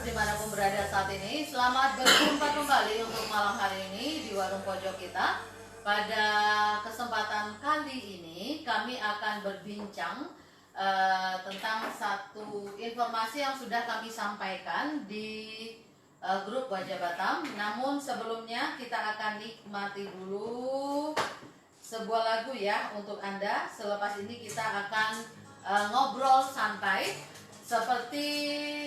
dimanapun berada saat ini, selamat berjumpa kembali untuk malam hari ini di Warung Pojok kita. Pada kesempatan kali ini kami akan berbincang tentang satu informasi yang sudah kami sampaikan di grup Wajah Batam. Namun sebelumnya kita akan nikmati dulu sebuah lagu ya untuk Anda. Selepas ini kita akan ngobrol santai seperti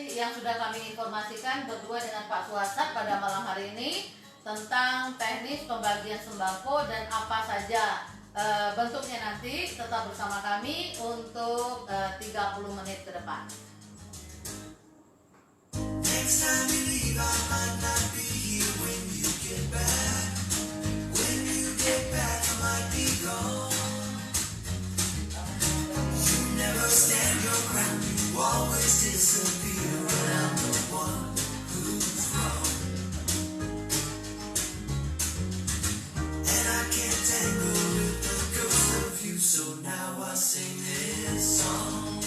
yang sudah kami informasikan berdua dengan Pak Suasat pada malam hari ini tentang teknis pembagian sembako dan apa saja bentuknya nanti. Tetap bersama kami untuk 30 menit ke depan. Next time you leave, I might not be here when you get back. When you get back, I might be gone. You never stand your ground. You always disappear, and I'm the one who's wrong. And I can't tangle with the ghost of you, so now I sing this song.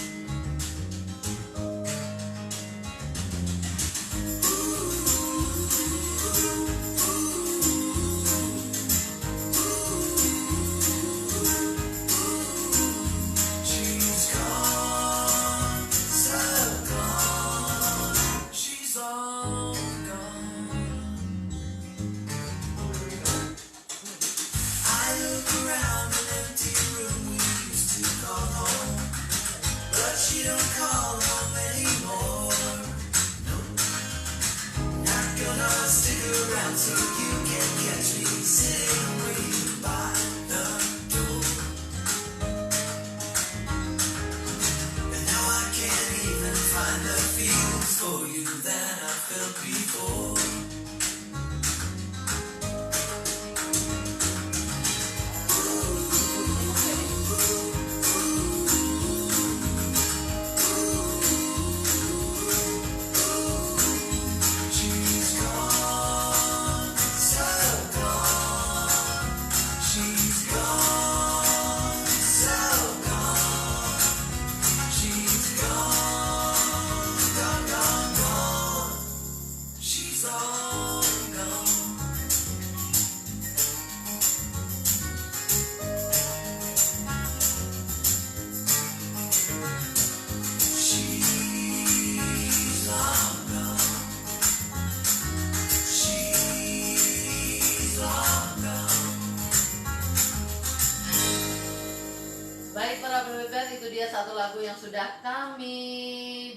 Itu dia satu lagu yang sudah kami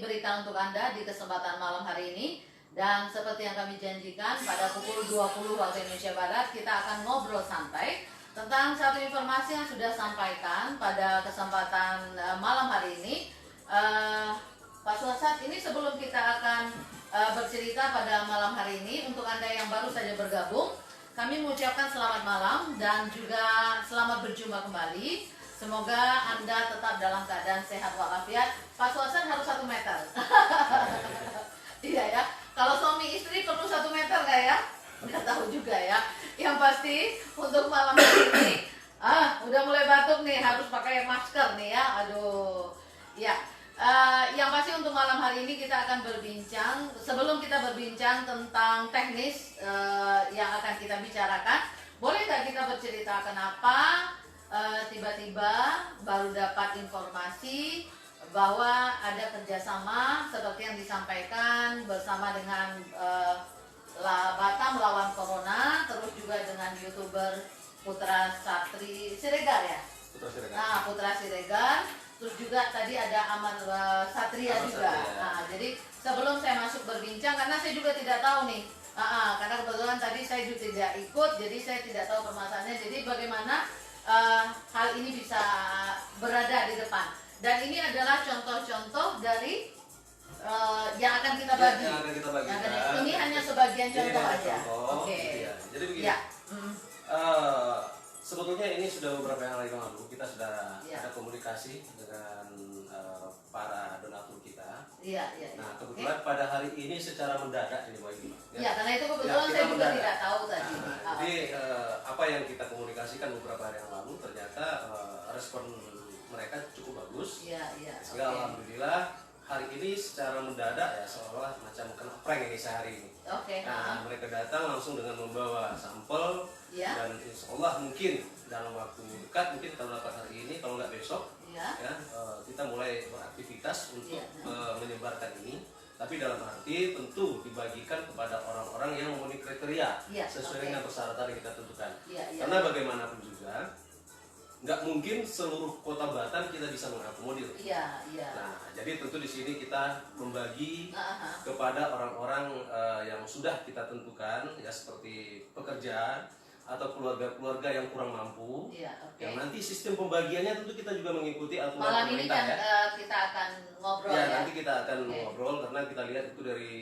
berikan untuk Anda di kesempatan malam hari ini. Dan seperti yang kami janjikan, pada pukul 20 waktu Indonesia Barat kita akan ngobrol santai tentang satu informasi yang sudah sampaikan pada kesempatan malam hari ini. Pak Suasat, ini sebelum kita akan bercerita pada malam hari ini, untuk Anda yang baru saja bergabung, kami mengucapkan selamat malam dan juga selamat berjumpa kembali. Semoga Anda tetap dalam keadaan sehat walafiat. Pak Suasat harus 1 meter. Iya ya. Kalau suami istri perlu 1 meter nggak ya? Nggak tahu juga ya. Yang pasti untuk malam hari ini, udah mulai batuk nih, harus pakai masker nih ya. Aduh. Ya. Yang pasti untuk malam hari ini kita akan berbincang. Sebelum kita berbincang tentang teknis yang akan kita bicarakan, boleh nggak kita bercerita kenapa tiba-tiba baru dapat informasi bahwa ada kerjasama seperti yang disampaikan bersama dengan Batam Lawan Corona, terus juga dengan YouTuber Putra Siregar ya? Putra Siregar, terus juga tadi ada Aman Satria juga. Nah, jadi sebelum saya masuk berbincang, karena saya juga tidak tahu nih, karena kebetulan tadi saya juga tidak ikut, jadi saya tidak tahu permasalahannya. Jadi bagaimana hal ini bisa berada di depan, dan ini adalah contoh-contoh dari yang akan kita bagi. Ini hanya sebagian contoh aja. Oke. Jadi begini. Ya. Sebetulnya ini sudah beberapa hari yang lalu kita sudah ada komunikasi dengan para donatur kita. Iya. Nah, kebetulan pada hari ini secara mendadak ini Mbak Ibu. Ya, karena itu kebetulan saya juga tidak tahu tadi. Jadi apa yang kita komunikasikan beberapa hari yang lalu ternyata respon mereka cukup bagus. Iya. Sehingga alhamdulillah hari ini secara mendadak ya seolah macam kena prank ini sehari ini. Oke. Nah, mereka datang langsung dengan membawa sampel Ya. dan insya Allah mungkin dalam waktu dekat, mungkin kalau dapat hari ini, kalau nggak besok, Ya. ya kita mulai beraktivitas untuk Ya. menyebarkan ini. Tapi dalam arti tentu dibagikan kepada orang-orang yang memenuhi kriteria Ya, sesuai oke. dengan persyaratan yang kita tentukan. Ya, ya. Karena bagaimanapun juga nggak mungkin seluruh kota Batam kita bisa mengakomodir. Iya, iya. Nah, jadi tentu di sini kita membagi Aha. kepada orang-orang yang sudah kita tentukan, ya seperti pekerja atau keluarga-keluarga yang kurang mampu. Iya, oke. Yang nanti sistem pembagiannya tentu kita juga mengikuti aturan Malam ini pemerintah kan ya. kita akan ngobrol Ya, ya. nanti kita akan Oke. ngobrol karena kita lihat itu dari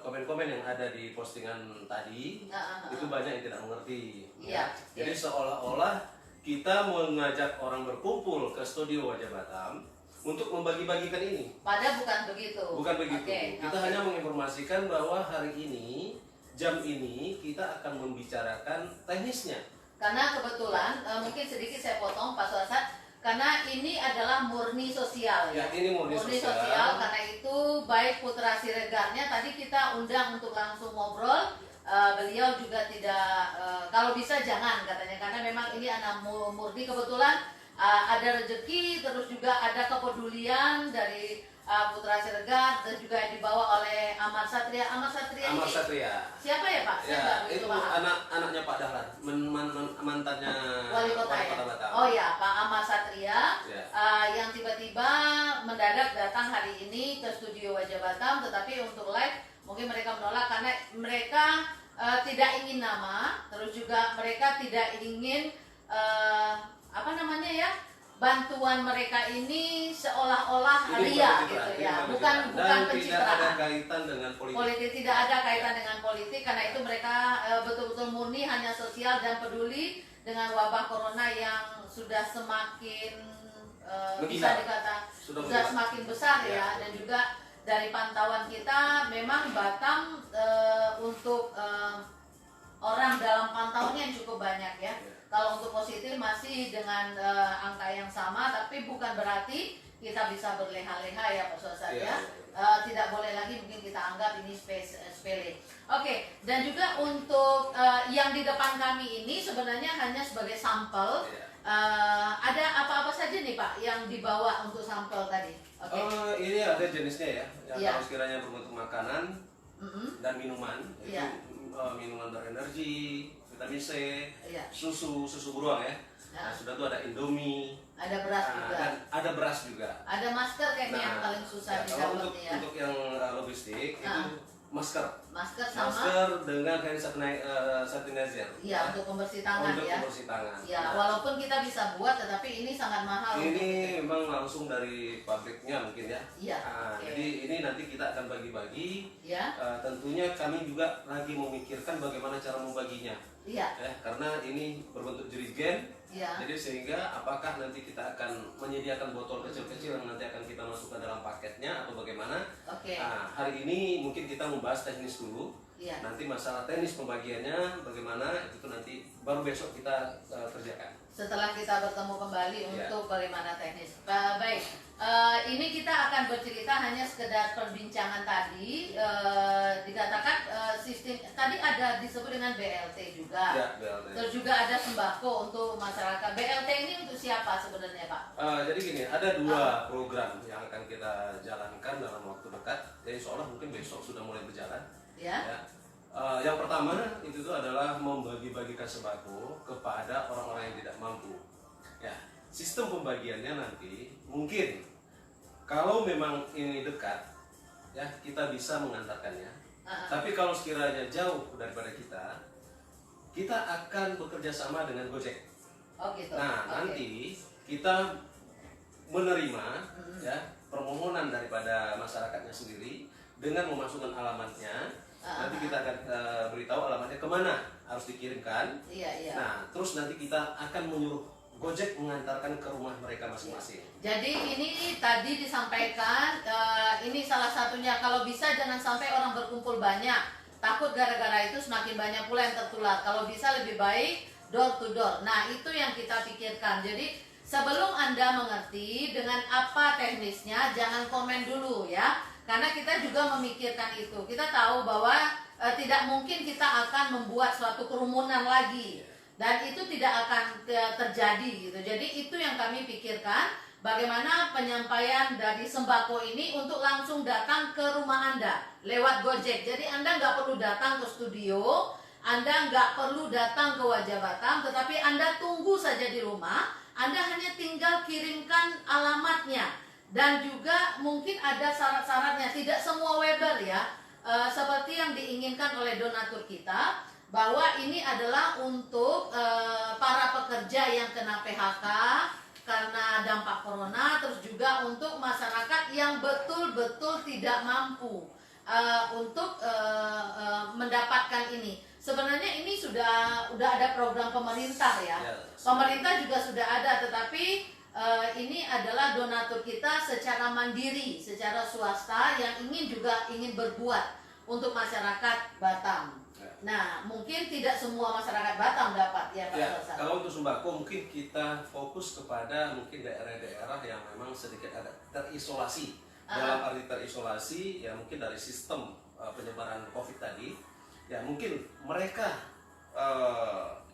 komen-komen yang ada di postingan tadi, itu banyak yang tidak mengerti. Iya, Jadi iya. seolah-olah kita mengajak orang berkumpul ke studio Wajah Batam untuk membagi-bagikan ini. Padahal bukan begitu. Bukan begitu. Oke, Kita oke. hanya menginformasikan bahwa hari ini, jam ini kita akan membicarakan teknisnya. Karena kebetulan mungkin sedikit saya potong Pak Suasat, karena ini adalah murni sosial Ya, ya. ini murni sosial. Karena itu baik Putra Siregarnya tadi kita undang untuk langsung ngobrol. Beliau juga tidak, kalau bisa jangan katanya, karena memang ini anak murni kebetulan ada rezeki, terus juga ada kepedulian dari Putra Siregar dan juga dibawa oleh Amar Satria. Amar Satria Amar ini Satria. siapa ya Pak? Saya Ya, nggak itu begitu paham. anaknya Pak Dahlan, mantannya Wali kota ya? Batam. Oh ya, Pak Ahmad Satria Ya. yang tiba-tiba mendadak datang hari ini ke studio Wajah Batam, tetapi untuk live mungkin mereka menolak karena mereka tidak ingin nama, terus juga mereka tidak ingin apa namanya ya, bantuan mereka ini seolah-olah Ini ria bukan gitu pencitraan, ya, ini bukan pencitraan. Dan tidak ada pencitraan. kaitan dengan politik. Politik tidak ada kaitan dengan politik, karena itu mereka betul-betul murni hanya sosial dan peduli dengan wabah corona yang sudah semakin bisa Menggila. dikata Sudah sudah menggila. semakin besar Ya. ya. Dan juga dari pantauan kita memang Batam untuk orang dalam pantauannya yang cukup banyak ya. Kalau untuk positif masih dengan angka yang sama, tapi bukan berarti kita bisa berleha-leha ya Pak Suasat Iya, ya. iya. Tidak boleh lagi mungkin kita anggap ini sepele. Oke, dan juga untuk yang di depan kami ini sebenarnya hanya sebagai sampel. Iya. Ada apa-apa saja nih Pak yang dibawa untuk sampel tadi? Oke. Ini ada jenisnya ya. Yang Iya. kalau sekiranya berbentuk makanan Mm-mm. dan minuman, Iya. itu minuman berenergi, vitamin C, Iya. susu beruang ya. Ya. Nah, sudah tuh ada Indomie, Ada beras juga. dan ada beras juga. Ada masker kayaknya yang paling susah ya, kalau didapat ya. untuk yang logistik Nah. itu masker. Masker sama Masker dengan hand sanitizer. ya untuk pembersih tangan Untuk ya. pembersih tangan. Ya, Nah, walaupun kita bisa buat, tetapi ini sangat mahal. untuk ini itu. memang langsung dari pabriknya mungkin ya. Iya, Nah, oke. Jadi ini nanti kita akan bagi-bagi. Ya, Tentunya kami juga lagi memikirkan bagaimana cara membaginya, iya, ya, karena ini berbentuk jerigen. iya. Jadi sehingga apakah nanti kita akan menyediakan botol kecil-kecil yang nanti akan kita masukkan dalam paketnya atau bagaimana? Oke. Nah, hari ini mungkin kita membahas teknis dulu. Iya. Nanti masalah teknis pembagiannya bagaimana itu nanti baru besok kita kerjakan. Setelah kita bertemu kembali Iya. untuk bagaimana teknis. Baik, ini kita akan bercerita hanya sekedar perbincangan tadi. Dikatakan sistem tadi ada disebut dengan BLT juga. Ya, BLT. Terus juga ada sembako untuk masyarakat. BLT ini untuk siapa sebenarnya Pak? Jadi gini, ada dua program yang akan kita jalankan dalam waktu dekat. Jadi seolah mungkin besok sudah mulai berjalan. Ya. Ya. Yang pertama itu tuh adalah membagi-bagikan sembako kepada orang-orang yang tidak mampu. Ya, sistem pembagiannya nanti mungkin kalau memang ini dekat, ya kita bisa mengantarkannya. Tapi kalau sekiranya jauh daripada kita akan bekerja sama dengan Gojek. Oh gitu. Nah, Oke. nanti kita menerima ya permohonan daripada masyarakatnya sendiri dengan memasukkan alamatnya. Nanti kita akan beritahu alamatnya kemana harus dikirimkan. Iya, iya. Nah, terus nanti kita akan menyuruh Gojek mengantarkan ke rumah mereka masing-masing. Jadi ini tadi disampaikan, ini salah satunya, kalau bisa jangan sampai orang berkumpul banyak. Takut gara-gara itu semakin banyak pula yang tertular. Kalau bisa lebih baik door to door. Nah itu yang kita pikirkan. Jadi sebelum Anda mengerti dengan apa teknisnya, jangan komen dulu ya. Karena kita juga memikirkan itu. Kita tahu bahwa tidak mungkin kita akan membuat suatu kerumunan lagi. Dan itu tidak akan terjadi gitu. Jadi itu yang kami pikirkan, bagaimana penyampaian dari sembako ini untuk langsung datang ke rumah Anda lewat Gojek. Jadi Anda nggak perlu datang ke studio, Anda nggak perlu datang ke Wajah Batam, tetapi Anda tunggu saja di rumah. Anda hanya tinggal kirimkan alamatnya. Dan juga mungkin ada syarat-syaratnya, tidak semua Weber ya, seperti yang diinginkan oleh donatur kita, bahwa ini adalah untuk para pekerja yang kena PHK karena dampak corona, terus juga untuk masyarakat yang betul-betul tidak mampu untuk mendapatkan ini. Sebenarnya ini sudah ada program pemerintah ya. Pemerintah juga sudah ada, tetapi ini adalah donatur kita secara mandiri, secara swasta yang ingin berbuat untuk masyarakat Batam. Nah, mungkin tidak semua masyarakat Batam dapat ya Pak Sosa. Kalau untuk sembako mungkin kita fokus kepada mungkin daerah-daerah yang memang sedikit agak terisolasi. Dalam arti terisolasi ya mungkin dari sistem penyebaran COVID tadi, ya mungkin mereka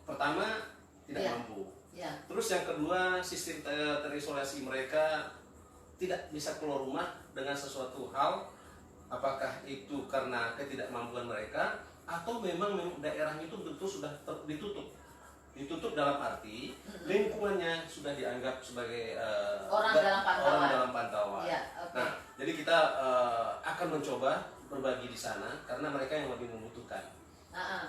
pertama tidak mampu. Ya. Terus yang kedua, sistem terisolasi mereka tidak bisa keluar rumah dengan sesuatu hal, apakah itu karena ketidakmampuan mereka atau memang daerahnya itu betul sudah ditutup dalam arti lingkungannya sudah dianggap sebagai orang dalam pantauan. Ya, okay. Nah, jadi kita akan mencoba berbagi di sana karena mereka yang lebih membutuhkan.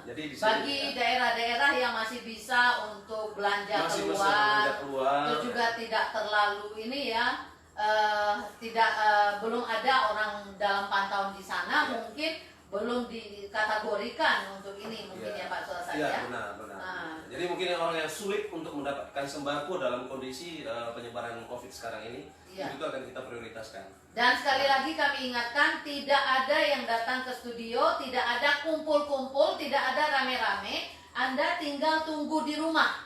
Jadi bagi daerah-daerah yang masih bisa untuk belanja keluar, terus juga tidak terlalu ini ya, belum ada orang dalam pantauan di sana, mungkin belum dikategorikan untuk ini mungkin ya Pak Suasa ya. Benar. Jadi mungkin orang yang sulit untuk mendapatkan sembako dalam kondisi penyebaran COVID sekarang ini, itu akan kita prioritaskan. Dan sekali lagi kami ingatkan, tidak ada yang datang ke studio, tidak ada kumpul-kumpul, tidak ada rame-rame. Anda tinggal tunggu di rumah.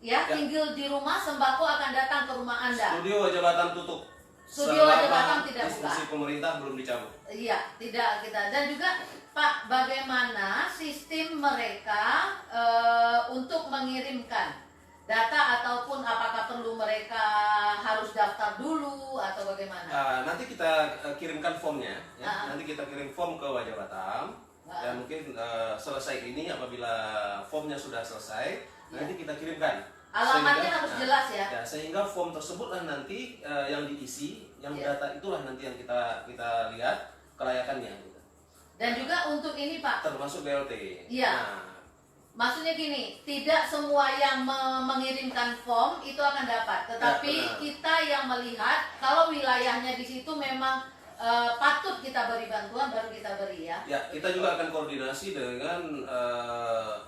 Ya, tinggal di rumah, sembako akan datang ke rumah Anda. Studio Wajah Batam tutup. Studio Wajah Batam tidak buka. Instruksi pemerintah belum dicabut. Iya, tidak kita. Dan juga Pak, bagaimana sistem mereka untuk mengirimkan data ataupun apakah perlu mereka harus daftar dulu atau bagaimana? Nanti kita kirimkan formnya, ya. Nanti kita kirim form ke Wajah Batam. Dan mungkin selesai ini apabila formnya sudah selesai, nanti kita kirimkan. Alamatnya harus jelas ya. Sehingga form tersebutlah nanti yang diisi, yang data itulah nanti yang kita lihat kelayakannya. Dan juga untuk ini Pak, termasuk BLT. Iya. Maksudnya gini, tidak semua yang mengirimkan form itu akan dapat, tetapi kita yang melihat kalau wilayahnya di situ memang patut kita beri bantuan, baru kita beri ya. Ya, kita juga akan koordinasi dengan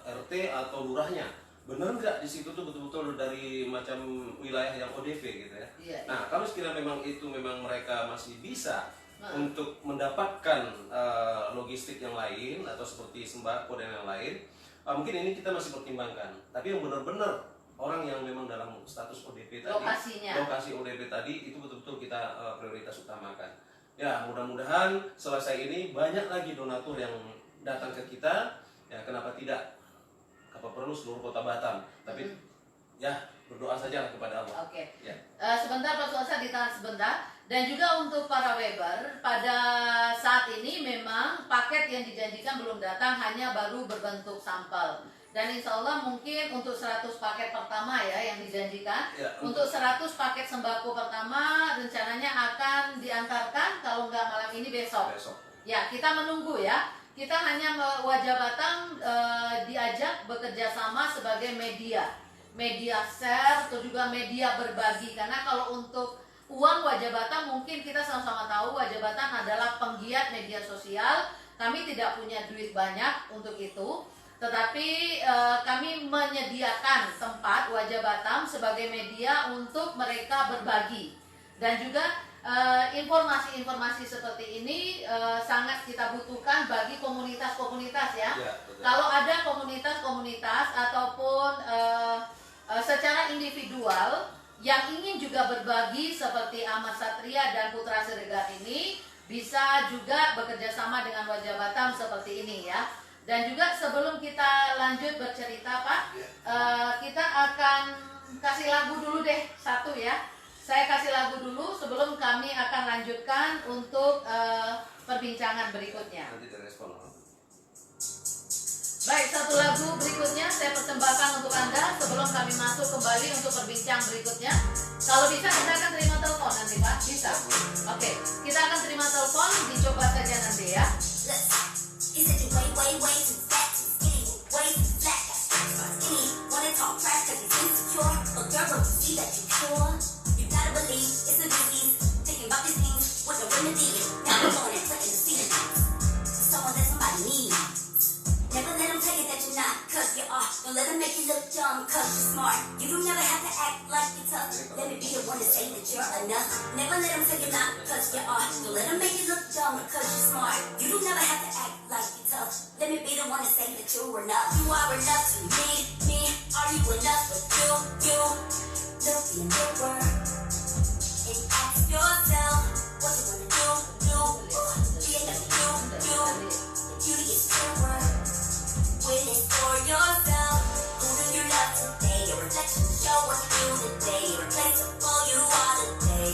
RT atau lurahnya. Benar nggak di situ tuh betul-betul dari macam wilayah yang ODP gitu ya. Iya, nah, kalau sekiranya memang itu memang mereka masih bisa untuk mendapatkan logistik yang lain atau seperti sembako dan yang lain, mungkin ini kita masih pertimbangkan. Tapi yang benar-benar orang yang memang dalam status ODP tadi, lokasi ODP tadi itu betul-betul kita prioritas utamakan. Ya, mudah-mudahan selesai ini banyak lagi donatur yang datang ke kita. Ya, kenapa tidak? Apa perlu seluruh kota Batam? Tapi ya berdoa saja kepada Allah. Oke. Ya. Sebentar Pak Suasa, ditahan sebentar. Dan juga untuk para Weber, pada saat ini memang paket yang dijanjikan belum datang, hanya baru berbentuk sampel. Dan insya Allah mungkin untuk 100 paket pertama ya yang dijanjikan, untuk 100 paket sembako pertama rencananya akan diantarkan kalau nggak malam ini besok. Ya, kita menunggu ya. Kita hanya Wajah Batam diajak bekerja sama sebagai media share atau juga media berbagi. Karena kalau untuk uang Wajah Batam mungkin kita sama-sama tahu Wajah Batam adalah penggiat media sosial. Kami tidak punya duit banyak untuk itu, tetapi kami menyediakan tempat Wajah Batam sebagai media untuk mereka berbagi. Dan juga informasi-informasi seperti ini sangat kita butuhkan bagi komunitas-komunitas ya. Kalau ada komunitas-komunitas ataupun secara individual yang ingin juga berbagi seperti Ahmad Satria dan Putra Siregar ini bisa juga bekerja sama dengan Wajah Batam seperti ini ya. Dan juga sebelum kita lanjut bercerita Pak, kita akan kasih lagu dulu deh satu ya. Saya kasih lagu dulu sebelum kami akan lanjutkan untuk perbincangan berikutnya. Nanti direspon. Baik, satu lagu berikutnya saya persembahkan untuk Anda sebelum kami masuk kembali untuk berbincang berikutnya. Kalau bisa kita akan terima telepon nanti Pak, bisa? Oke, kita akan terima telepon, dicoba saja nanti ya. Never let them tell you that you're not, cause you are. Don't let them make you look dumb, cause you're smart. You don't never have to act like you're tough. Let me be the one to say that you're enough. Never let them tell you not, cause you are. Don't let them make you look dumb, cause you're smart. You don't never have to act like you're tough. Let me be the one to say that you're enough. You are enough to me. Are you enough for you? Look in the mirror and ask yourself what you wanna do. Be enough for you. Beauty is pure. Witness for yourself. Who do you love today? Your reflection show what you do today. Irreplaceable you are today.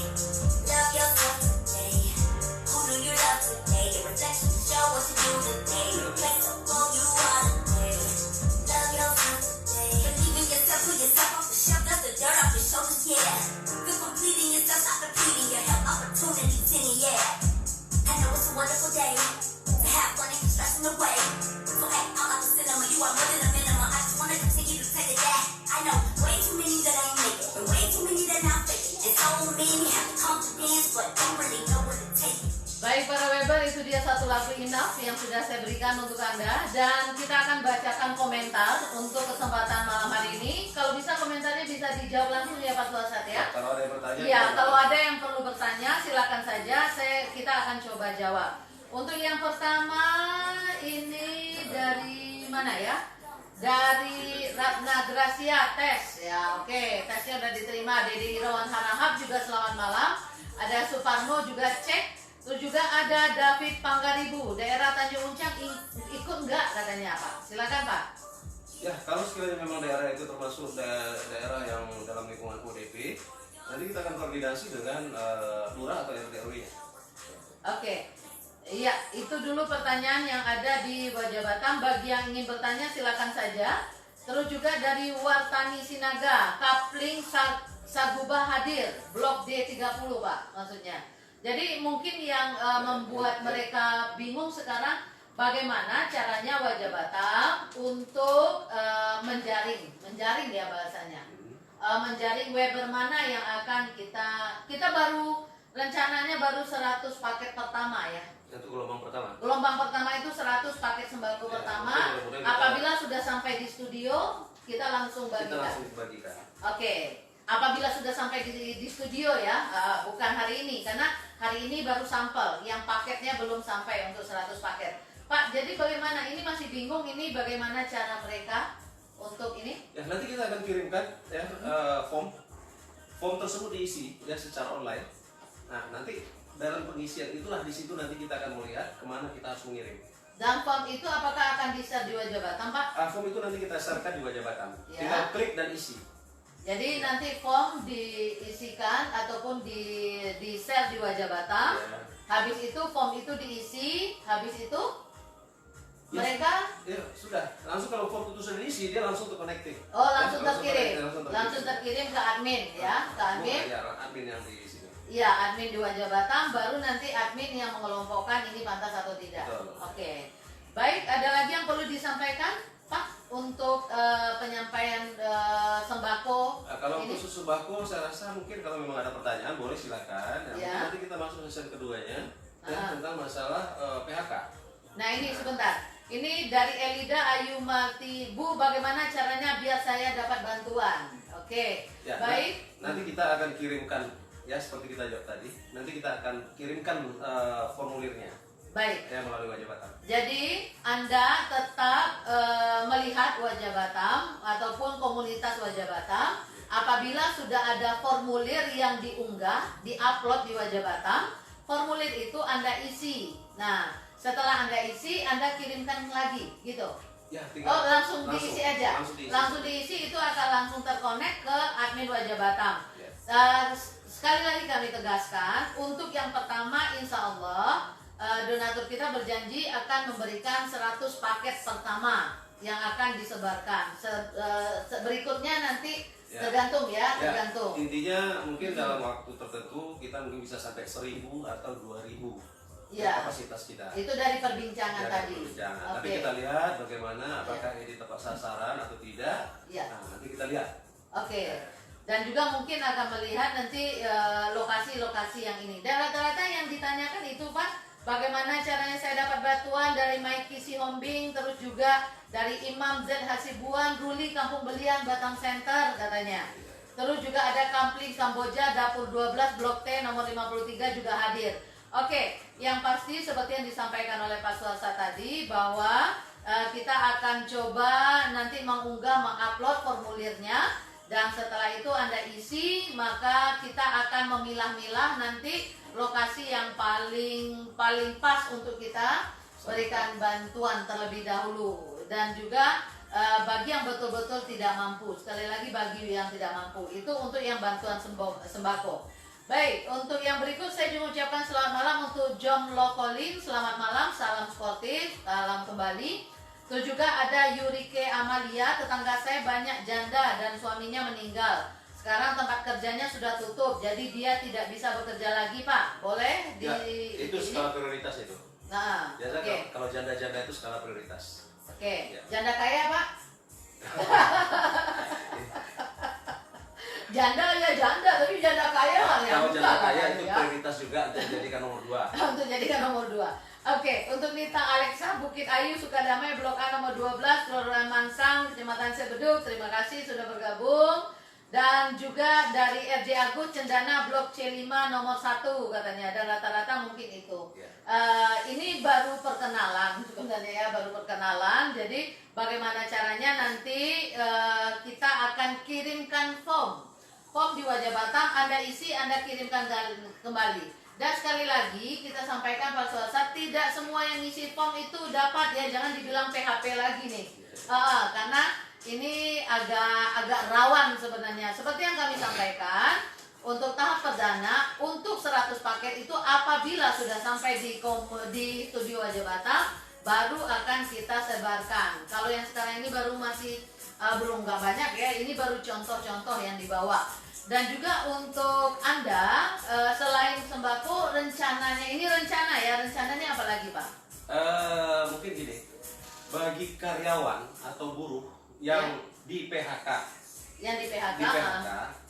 Love yourself today. Who do you love today? Your reflection show what you do today. Irreplaceable you are today. Love yourself today. Believe in yourself, pull yourself off the shelf, dust the dirt off your shoulders, yeah. Feel complete in yourself, not depleting your health, opportunities in it, yeah. I know it's a wonderful day to have fun and keep stressing away. So act out like a cinema, you are more than a minimum. I just wanna continue to say that I know way too many that ain't make it, and way too many that not fake it. And so many have the confidence, but don't really know where to take it. Baik para Weber, itu dia satu lagu Enough yang sudah saya berikan untuk Anda. Dan kita akan bacakan komentar untuk kesempatan malam hari ini. Kalau bisa komentarnya bisa dijawab langsung ya Pak Suasat ya. Kalau ada yang bertanya, Ya, kalau ada yang perlu bertanya silakan saja, kita akan coba jawab. Untuk yang pertama ini dari mana ya? Dari Ratna Gracia tes ya, oke, tesnya udah diterima. Dedi Irawan Harahap juga selamat malam. Ada Suparno juga cek. Terus juga ada David Panggaribu, daerah Tanjung Uncang ikut enggak katanya Pak? Silakan Pak. ya kalau sekiranya memang daerah itu termasuk daerah yang dalam lingkungan ODP, nanti kita akan koordinasi dengan lurah atau RT RW-nya. Oke. Iya, itu dulu pertanyaan yang ada di Wajah Batam. Bagi yang ingin bertanya silakan saja. Terus juga dari Wartani Sinaga, Kapling Sagubah hadir, Blok D30 Pak maksudnya. Jadi mungkin yang membuat mereka bingung sekarang bagaimana caranya Wajah Batam untuk menjaring ya bahasanya. Menjaring Weber mana yang akan kita baru rencananya baru 100 paket pertama ya. Untuk gelombang pertama. Gelombang pertama itu 100 paket sembako Ya, pertama. mudah-mudahan Apabila sudah sampai di studio, kita langsung Kita bagikan. langsung bagikan. Oke. Apabila sudah sampai di studio ya, bukan hari ini karena hari ini baru sampel, yang paketnya belum sampai untuk 100 paket. Pak, jadi bagaimana? Ini masih bingung ini bagaimana cara mereka untuk ini? Ya nanti kita akan kirimkan ya form tersebut diisi ya secara online. Nah nanti dalam pengisian itulah di situ nanti kita akan melihat kemana kita harus mengirim. Dan form itu apakah akan di-share di Wajah Batam, Pak? Form itu nanti kita sharekan di Wajah Batam. Ya. Tinggal klik dan isi. Jadi nanti form diisikan ataupun di-share di Wajah Batam. Ya. Habis itu form itu diisi, habis itu Ya, mereka ya sudah langsung kalau form itu sudah diisi dia langsung terconnecting. langsung Ya, terkirim, langsung langsung terkirim ke admin ya, ke admin. Ya, admin yang di sini. Iya, admin di Wajah Batam, baru nanti admin yang mengelompokkan ini pantas atau tidak. Betul. Oke. Baik, ada lagi yang perlu disampaikan, Pak, untuk penyampaian sembako Kalau ini? khusus sembako, saya rasa mungkin kalau memang ada pertanyaan boleh silakan. Ya. Mungkin nanti kita masuk sesi keduanya tentang masalah PHK. Nah ini sebentar, ini dari Elida Ayu Marti, Bu, bagaimana caranya biar saya dapat bantuan? Oke, Ya, baik. nanti kita akan kirimkan ya seperti kita jawab tadi. Nanti kita akan kirimkan formulirnya Baik. ya melalui Wajah Batam. Jadi Anda tetap melihat Wajah Batam ataupun komunitas Wajah Batam apabila sudah ada formulir yang diunggah, diupload di Wajah Batam, formulir itu Anda isi. Nah, setelah Anda isi, Anda kirimkan lagi, gitu. Ya, tinggal Oh, langsung diisi aja. Langsung diisi. Itu akan langsung terkonek ke admin Wajah Batam. Yes. Sekali lagi kami tegaskan, untuk yang pertama insya Allah donatur kita berjanji akan memberikan 100 paket pertama yang akan disebarkan. Berikutnya nanti tergantung ya, tergantung. Intinya mungkin dalam waktu tertentu kita mungkin bisa sampai 1.000 atau 2.000 kapasitas kita. Itu dari perbincangan tadi. Tapi kita lihat bagaimana, apakah ini tepat sasaran atau tidak. Nah, nanti kita lihat. Dan juga mungkin akan melihat nanti lokasi-lokasi yang ini. Dan rata-rata yang ditanyakan itu Pak, bagaimana caranya saya dapat bantuan dari Mikey Sihombing, terus juga dari Imam Z Hasibuan, Ruli Kampung Belian, Batam Center katanya. Terus juga ada Kampling Kamboja, Dapur 12, Blok T nomor 53 juga hadir. Yang pasti seperti yang disampaikan oleh Pak Suarsa tadi, bahwa kita akan coba nanti mengupload formulirnya, dan setelah itu Anda isi, maka kita akan memilah-milah nanti lokasi yang paling pas untuk kita berikan bantuan terlebih dahulu. Dan juga bagi yang betul-betul tidak mampu, sekali lagi bagi yang tidak mampu, itu untuk yang bantuan sembako. Baik, untuk yang berikut saya juga ucapkan selamat malam untuk John Lokolin, selamat malam, salam sportif, salam kembali. Terus juga ada Yurike Amalia, tetangga saya banyak janda dan suaminya meninggal. Sekarang tempat kerjanya sudah tutup, jadi dia tidak bisa bekerja lagi Pak. Boleh? Itu skala prioritas itu. Nah, biasa kalau janda-janda itu skala prioritas. Janda kaya Pak? Janda ya janda, tapi janda kaya lah ya. Kalau janda kaya itu prioritas juga untuk dijadikan nomor 2. Untuk jadikan nomor 2. Untuk Nita Alexa, Bukit Ayu, Sukadamai, Blok A nomor 12, Kelurahan Mansang, Kecamatan Sebeduk, terima kasih sudah bergabung. Dan juga dari RJ Agus, Cendana, Blok C5 nomor 1 katanya, dan rata-rata mungkin itu. Ini baru perkenalan sebenarnya ya, baru perkenalan. Jadi bagaimana caranya nanti kita akan kirimkan form di Wajah Batam, Anda isi, Anda kirimkan kembali. Dan sekali lagi kita sampaikan Pak Suarsa, tidak semua yang isi form itu dapat ya, jangan dibilang PHP lagi nih. Karena ini agak rawan sebenarnya. Seperti yang kami sampaikan, untuk tahap perdana, untuk 100 paket itu apabila sudah sampai di studio Wajah Batam, baru akan kita sebarkan. Kalau yang sekarang ini baru masih belum nggak banyak ya, ini baru contoh-contoh yang dibawa. Dan juga untuk Anda, selain sembako, rencananya, ini rencananya apa lagi Pak? Mungkin gini, bagi karyawan atau buruh yang di PHK,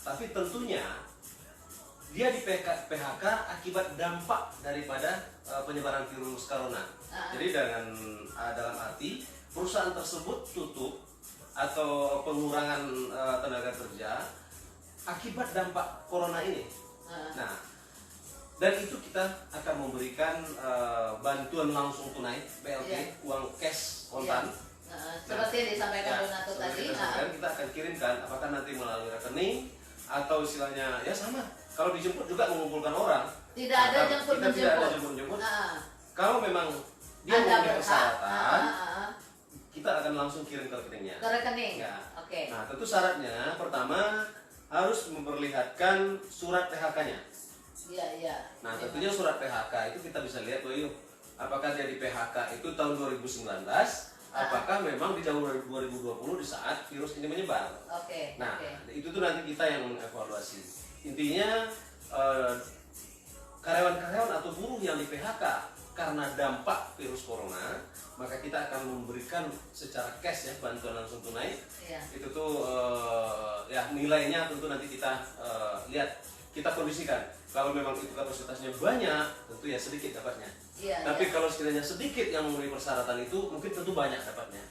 tapi tentunya dia di PHK akibat dampak daripada penyebaran virus corona. Jadi dalam arti perusahaan tersebut tutup atau pengurangan tenaga kerja akibat dampak corona ini. Nah, dan itu kita akan memberikan bantuan langsung tunai BLT, uang cash kontan. Seperti yang disampaikan donatur tadi. Kita akan kirimkan, apakah nanti melalui rekening atau istilahnya ya sama. Kalau dijemput juga mengumpulkan orang. Tidak ada jemput-menjemput. Kalau memang dia memenuhi persyaratan, kita akan langsung kirim ke rekeningnya. Ke rekening. Nah, tentu syaratnya pertama harus memperlihatkan surat PHK-nya. Nah, tentunya surat PHK itu kita bisa lihat apakah dia di PHK itu tahun 2019, apakah memang di tahun 2020 di saat virus ini menyebar. Itu tuh nanti kita yang mengevaluasi. Intinya karyawan-karyawan atau buruh yang di PHK karena dampak virus corona, maka kita akan memberikan secara cash ya, bantuan langsung tunai. Itu tuh ya nilainya tentu nanti kita lihat, kita kondisikan. Kalau memang itu kapasitasnya banyak, tentu ya sedikit dapatnya. Tapi kalau sekiranya sedikit yang memenuhi persyaratan itu, mungkin tentu banyak dapatnya.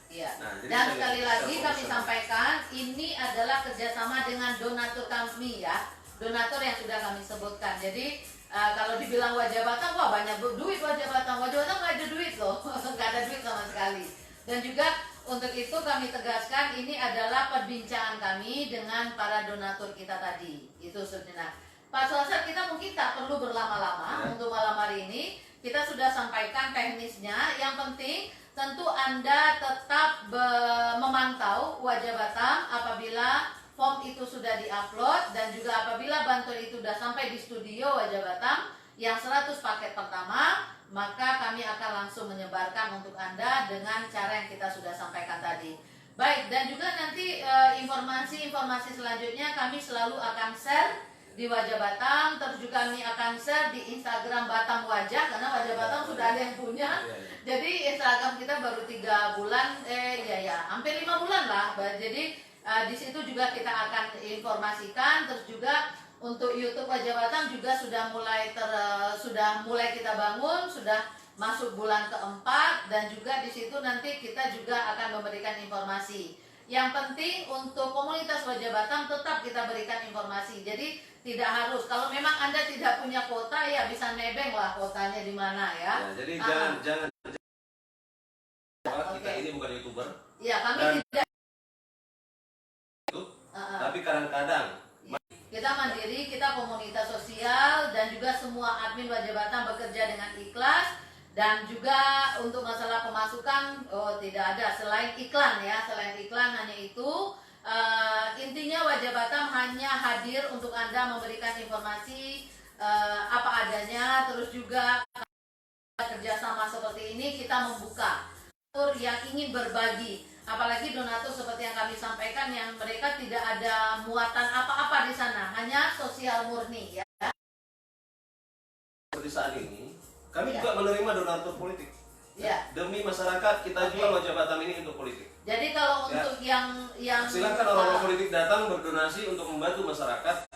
Nah, dan sekali lagi kami sampaikan, ini adalah kerjasama dengan donatur kami ya, donatur yang sudah kami sebutkan. Jadi kalau dibilang Wajah Batam, banyak duit Wajah Batam nggak ada duit loh, nggak ada duit sama sekali. Dan juga untuk itu kami tegaskan ini adalah perbincangan kami dengan para donatur kita tadi. Itu sebenarnya. Pak Swasat, kita mungkin tak perlu berlama-lama untuk malam hari ini. Kita sudah sampaikan teknisnya. Yang penting tentu Anda tetap memantau Wajah Batam apabila form itu sudah diupload, dan juga apabila bantuan itu sudah sampai di studio Wajah Batam yang 100 paket pertama, maka kami akan langsung menyebarkan untuk Anda dengan cara yang kita sudah sampaikan tadi. Baik, dan juga nanti informasi-informasi selanjutnya kami selalu akan share di Wajah Batam, terus juga kami akan share di Instagram Batam Wajah, karena Wajah Batam sudah ada yang punya. Jadi Instagram kita baru 3 bulan, hampir 5 bulan lah. Jadi di situ juga kita akan informasikan, terus juga untuk YouTube Wajah Batam juga sudah mulai kita bangun, sudah masuk bulan keempat, dan juga di situ nanti kita juga akan memberikan informasi. Yang penting untuk komunitas Wajah Batam tetap kita berikan informasi. Jadi tidak harus, kalau memang Anda tidak punya kuota ya bisa nebeng lah kuotanya di mana ya. Jadi jangan kita ini bukan YouTuber. Ya, kami tidak. Tapi kadang-kadang kita mandiri, kita komunitas sosial, dan juga semua admin Wajah Batam bekerja dengan ikhlas. Dan juga untuk masalah pemasukan, tidak ada selain iklan ya, selain iklan hanya itu. Intinya Wajah Batam hanya hadir untuk Anda memberikan informasi apa adanya, terus juga kerjasama seperti ini kita membuka yang ingin berbagi. Apalagi donatur seperti yang kami sampaikan, yang mereka tidak ada muatan apa-apa di sana, hanya sosial murni ya. Seperti saat ini, kami juga menerima donatur politik. Ya. Demi masyarakat kita jual Wajah Batam ini untuk politik. Jadi kalau untuk yang silakan orang-orang politik datang berdonasi untuk membantu masyarakat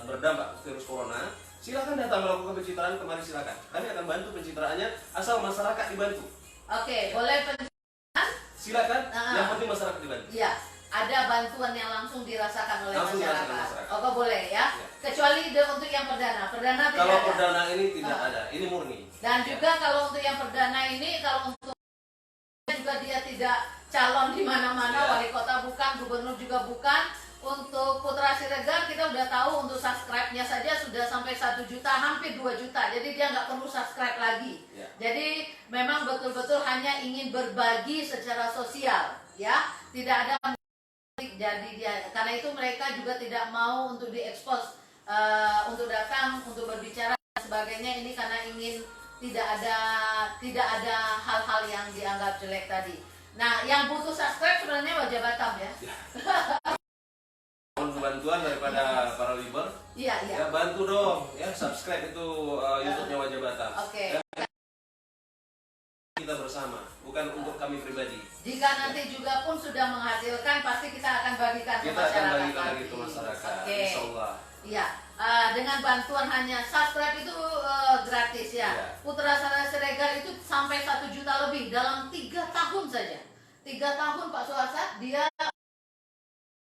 berdampak virus corona. Silakan datang melakukan pencitraan kemari, silakan. Kami akan bantu pencitraannya asal masyarakat dibantu. Oke, boleh pencitraan. Silakan, yang penting masyarakat dibantu. Iya, ada bantuan yang langsung dirasakan oleh Langsung masyarakat. dirasakan masyarakat. Oke, boleh ya. Kecuali untuk yang perdana tidak kalau ada. perdana ini tidak ada, ini murni. Dan juga kalau untuk yang perdana ini, kalau untuk juga dia tidak calon di mana-mana, wali kota bukan, gubernur juga bukan. Untuk Putra Siregar kita udah tahu untuk subscribe-nya saja sudah sampai 1 juta, hampir 2 juta. Jadi dia nggak perlu subscribe lagi. Jadi memang betul-betul hanya ingin berbagi secara sosial, ya. Tidak ada jadi dia, karena itu mereka juga tidak mau untuk diekspos untuk datang untuk berbicara dan sebagainya, ini karena ingin tidak ada hal-hal yang dianggap jelek tadi. Nah, yang butuh subscribe sebenarnya Wajah Batam ya. Bantuan daripada para Liber, ya bantu dong ya, subscribe itu YouTube-nya Wajah Batam. Oke. Kita bersama, bukan untuk kami pribadi. Jika nanti juga pun sudah menghasilkan, pasti kita akan bagikan ke Kita masyarakat. akan bagikan lagi ke masyarakat. Oke. Insya Allah. Iya, dengan bantuan hanya subscribe itu gratis ya. Putra Siregar itu sampai 1 juta lebih dalam 3 tahun saja. 3 tahun Pak Suhasat, dia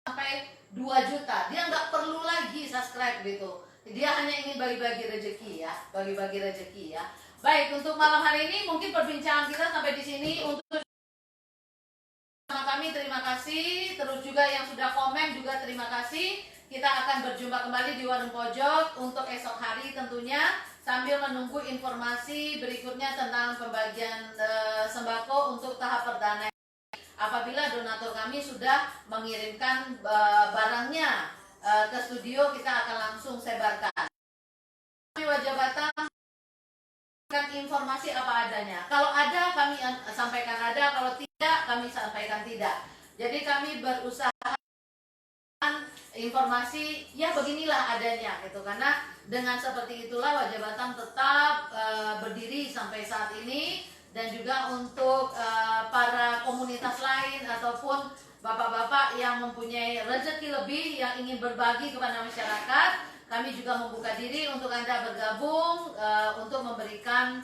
sampai 2 juta. Dia nggak perlu lagi subscribe gitu. Dia hanya ingin bagi-bagi rezeki ya, bagi-bagi rezeki ya. Baik, untuk malam hari ini mungkin perbincangan kita sampai di sini. Untuk sama kami terima kasih, terus juga yang sudah komen juga terima kasih. Kita akan berjumpa kembali di Warung Pojok untuk esok hari tentunya, sambil menunggu informasi berikutnya tentang pembagian sembako untuk tahap perdana. Apabila donatur kami sudah mengirimkan barangnya ke studio, kita akan langsung sebarkan. Kami Wajah Batam informasi apa adanya. Kalau ada kami sampaikan ada, kalau tidak kami sampaikan tidak. Jadi kami berusaha informasi ya beginilah adanya gitu, karena dengan seperti itulah Wajah Batam tetap berdiri sampai saat ini. Dan juga untuk para komunitas lain ataupun bapak-bapak yang mempunyai rezeki lebih yang ingin berbagi kepada masyarakat, kami juga membuka diri untuk Anda bergabung untuk memberikan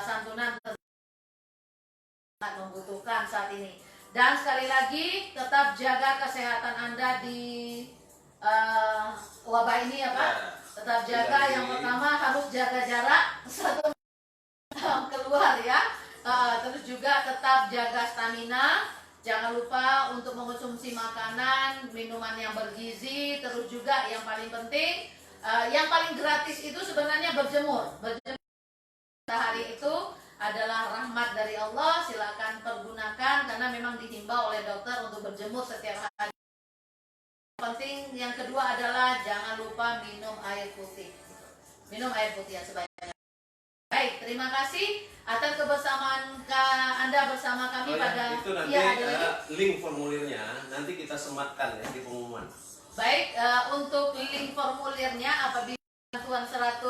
santunan sangat membutuhkan saat ini. Dan sekali lagi tetap jaga kesehatan Anda di wabah ini ya Pak. Tetap jaga, yang pertama harus jaga jarak 1 meter keluar ya. Terus juga tetap jaga stamina. Jangan lupa untuk mengonsumsi makanan, minuman yang bergizi. Terus juga yang paling penting, yang paling gratis itu sebenarnya berjemur. Berjemur hari itu adalah rahmat dari Allah. Silakan pergunakan karena memang dihimbau oleh dokter untuk berjemur setiap hari. Yang penting yang kedua adalah jangan lupa minum air putih. Minum air putih yang sebanyak. Baik, terima kasih atas kebersamaan Anda bersama kami pada itu nanti link formulirnya nanti kita sematkan ya di pengumuman. Baik, untuk link formulirnya apabila bantuan 100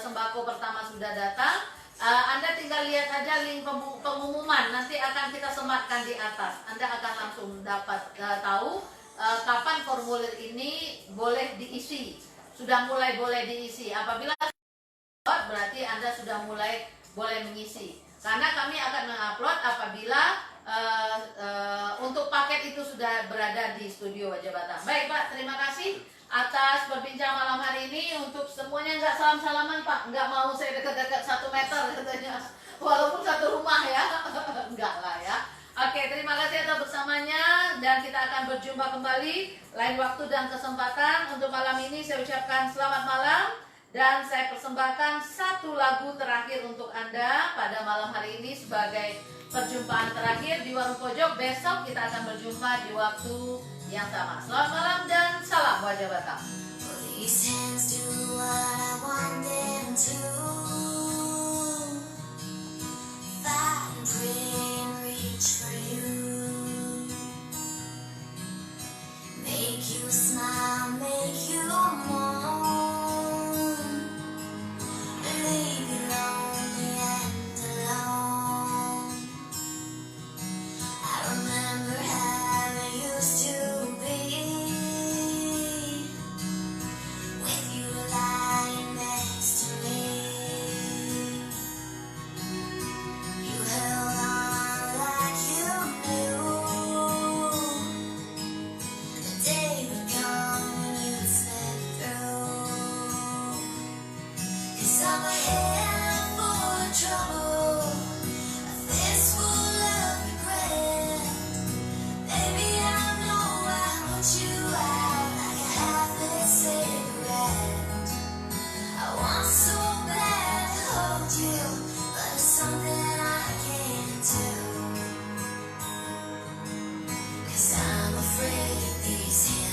sembako pertama sudah datang, Anda tinggal lihat aja link pengumuman, nanti akan kita sematkan di atas. Anda akan langsung dapat tahu kapan formulir ini boleh diisi. Sudah mulai boleh diisi. Apabila berarti Anda sudah mulai boleh mengisi. Karena kami akan mengupload apabila untuk paket itu sudah berada di studio Wajah Batam. Baik Pak, terima kasih atas berbincang malam hari ini. Untuk semuanya nggak salam-salaman Pak, nggak mau saya dekat-dekat 1 meter katanya. Walaupun satu rumah ya, enggak lah ya. Oke, terima kasih atas bersamanya dan kita akan berjumpa kembali lain waktu dan kesempatan. Untuk malam ini saya ucapkan selamat malam. Dan saya persembahkan satu lagu terakhir untuk Anda pada malam hari ini sebagai perjumpaan terakhir di Warung Pojok. Besok kita akan berjumpa di waktu yang sama. Selamat malam dan salam Wajah Batam. I'm afraid these hands